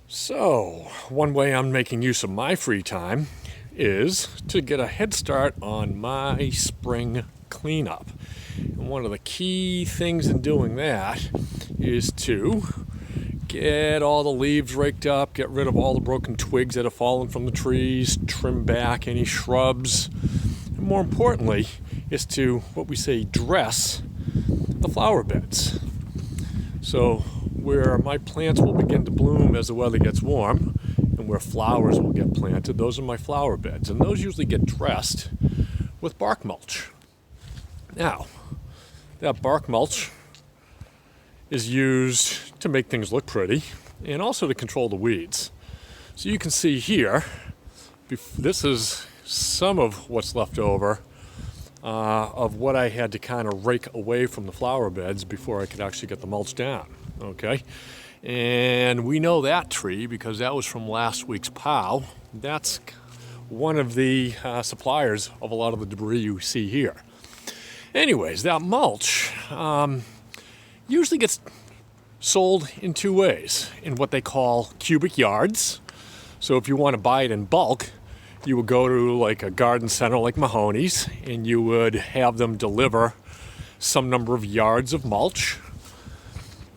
So, one way I'm making use of my free time is to get a head start on my spring cleanup. And one of the key things in doing that is to get all the leaves raked up, get rid of all the broken twigs that have fallen from the trees, trim back any shrubs, and more importantly is to, what we say, dress the flower beds. So where my plants will begin to bloom as the weather gets warm and where flowers will get planted, those are my flower beds, and those usually get dressed with bark mulch. Now, that bark mulch is used to make things look pretty and also to control the weeds. So you can see here, this is some of what's left over of what I had to kind of rake away from the flower beds before I could actually get the mulch down. Okay, and we know that tree because that was from last week's POW. That's one of the suppliers of a lot of the debris you see here. Anyways, that mulch usually gets sold in two ways, in what they call cubic yards. So if you want to buy it in bulk, you would go to like a garden center like Mahoney's and you would have them deliver some number of yards of mulch.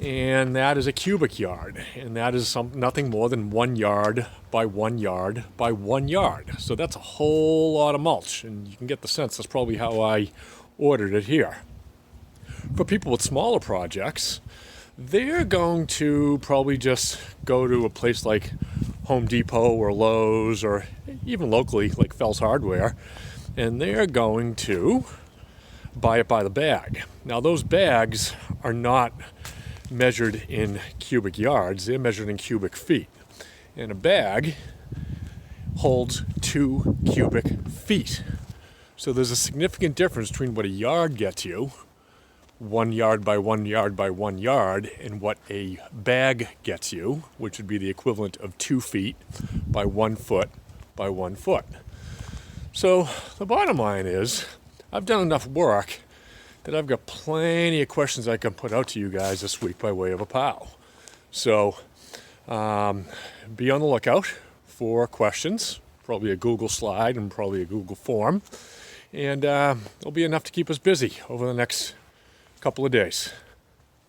And that is a cubic yard, and that is nothing more than 1 yard by 1 yard by 1 yard. So that's a whole lot of mulch, and you can get the sense that's probably how I ordered it here. For people with smaller projects, they're going to probably just go to a place like Home Depot or Lowe's or even locally like Fell's Hardware, and they're going to buy it by the bag. Now those bags are not measured in cubic yards, they're measured in cubic feet. And a bag holds 2 cubic feet. So there's a significant difference between what a yard gets you, 1 yard by 1 yard by 1 yard, and what a bag gets you, which would be the equivalent of 2 feet by 1 foot by 1 foot. So the bottom line is, I've done enough work that I've got plenty of questions I can put out to you guys this week by way of a POW. So be on the lookout for questions, probably a Google slide and probably a Google form, and it'll be enough to keep us busy over the next couple of days.